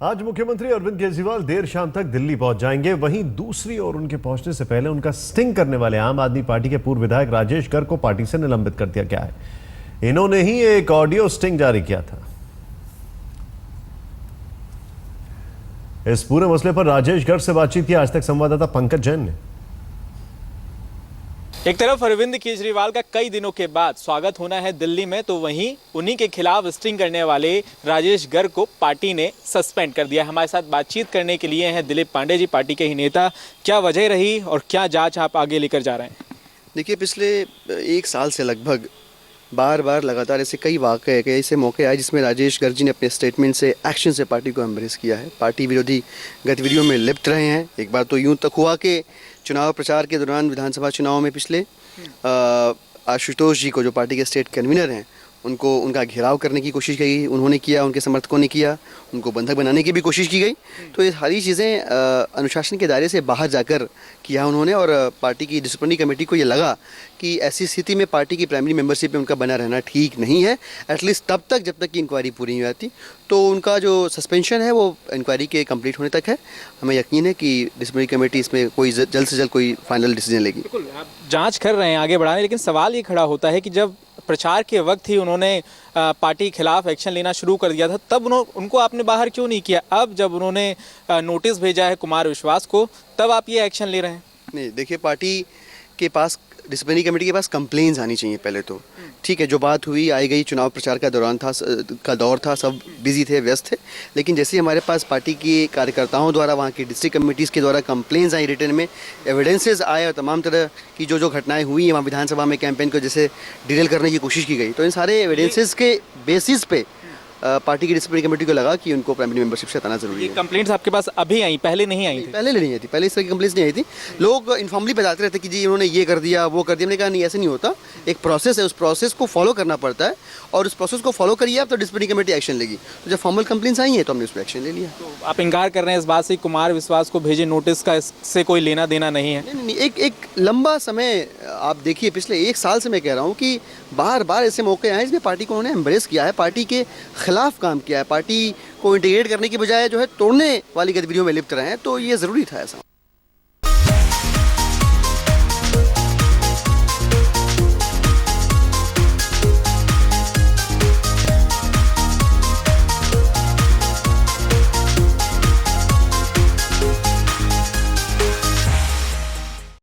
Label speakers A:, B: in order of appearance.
A: आज मुख्यमंत्री अरविंद केजरीवाल देर शाम तक दिल्ली पहुंच जाएंगे। वहीं दूसरी ओर उनके पहुंचने से पहले उनका स्टिंग करने वाले आम आदमी पार्टी के पूर्व विधायक राजेश गर्ग को पार्टी से निलंबित कर दिया गया है। इन्होंने ही एक ऑडियो स्टिंग जारी किया था। इस पूरे मसले पर राजेश गर्ग से बातचीत की आज तक संवाददाता पंकज जैन ने।
B: एक तरफ अरविंद केजरीवाल का कई दिनों के बाद स्वागत होना है दिल्ली में, तो वहीं उन्हीं के खिलाफ स्टिंग करने वाले राजेश गर्ग को पार्टी ने सस्पेंड कर दिया। हमारे साथ बातचीत करने के लिए हैं दिलीप पांडे जी, पार्टी के ही नेता। क्या वजह रही और क्या जांच आप आगे लेकर जा रहे हैं?
C: देखिए, पिछले एक साल से लगभग बार बार लगातार ऐसे कई वाक़े ऐसे मौके आए जिसमें राजेश गर्ग जी ने अपने स्टेटमेंट से, एक्शन से पार्टी को एम्ब्रेस किया है। पार्टी विरोधी गतिविधियों में लिप्त रहे हैं। एक बार तो यूं तक हुआ कि चुनाव प्रचार के दौरान विधानसभा चुनाव में पिछले आशुतोष जी को, जो पार्टी के स्टेट कन्वीनर हैं, उनका घेराव करने की कोशिश की उन्होंने किया, उनके समर्थकों ने किया, उनको बंधक बनाने की भी कोशिश की गई। तो ये सारी चीज़ें अनुशासन के दायरे से बाहर जाकर किया उन्होंने, और पार्टी की डिसिप्लिनरी कमेटी को ये लगा कि ऐसी स्थिति में पार्टी की प्राइमरी मेंबरशिप में उनका बना रहना ठीक नहीं है, एटलीस्ट तब तक जब तक कि इंक्वायरी पूरी नहीं आती। तो उनका जो सस्पेंशन है वो इंक्वायरी के कंप्लीट होने तक है। हमें यकीन है कि डिसिप्लिनरी कमेटी इसमें कोई जल्द से जल्द कोई फाइनल डिसीजन लेगी।
B: बिल्कुल, आप जांच कर रहे हैं आगे बढ़ाने, लेकिन सवाल ये खड़ा होता है कि जब प्रचार के वक्त ही उन्होंने पार्टी के खिलाफ एक्शन लेना शुरू कर दिया था, तब उनको आपने बाहर क्यों नहीं किया? अब जब उन्होंने नोटिस भेजा है कुमार विश्वास को, तब आप ये एक्शन ले रहे हैं?
C: नहीं, देखिए, पार्टी के पास, डिसिप्लिनरी कमेटी के पास कंप्लेंट्स आनी चाहिए पहले तो। ठीक है, जो बात हुई आई गई, चुनाव प्रचार का दौर था, सब बिजी थे, व्यस्त थे। लेकिन जैसे हमारे पास पार्टी के कार्यकर्ताओं द्वारा, वहाँ की डिस्ट्रिक्ट कमेटीज़ के द्वारा कंप्लेंट्स आई रिटर्न में, एविडेंसेस आए और तमाम तरह की जो घटनाएं हुई हैं वहाँ विधानसभा में कैंपेन को जैसे डिटेल करने की कोशिश की गई, तो इन सारे एविडेंसेस के बेसिस पे पार्टी की डिसिप्लिनरी कमेटी को लगा कि उनको प्राइमरी मेंबरशिप से हटाना जरूरी है।
B: कंप्लेंट्स आपके पास अभी आई, पहले नहीं आई थी?
C: पहले नहीं आई थी, पहले इस तरह की कंप्लेंट्स नहीं आई थी। लोग इन्फॉर्मली बताते रहते कि जी इन्होंने ये कर दिया, वो कर दिया। मैंने कहा नहीं, ऐसे नहीं होता। एक प्रोसेस है, उस प्रोसेस को फॉलो करना पड़ता है, और उस प्रोसेस को फॉलो करिए आप तो डिसिप्लिनरी कमेटी एक्शन लेगी। तो जब फॉर्मल कंप्लेंट्स आई हैं तो हमने उस पर एक्शन ले लिया।
B: तो आप इंकार कर रहे हैं इस बात से कुमार विश्वास को भेजे नोटिस का इससे कोई लेना देना नहीं है?
C: नहीं, एक लंबा समय आप देखिए, पिछले एक साल से मैं कह रहा हूँ कि बार बार ऐसे मौके आए जिसमें पार्टी को उन्होंने एम्ब्रेस किया है, पार्टी के खिलाफ काम किया है, पार्टी को इंटीग्रेट करने की बजाय जो है तोड़ने वाली गतिविधियों में लिप्त रहे हैं। तो ये ज़रूरी था ऐसा।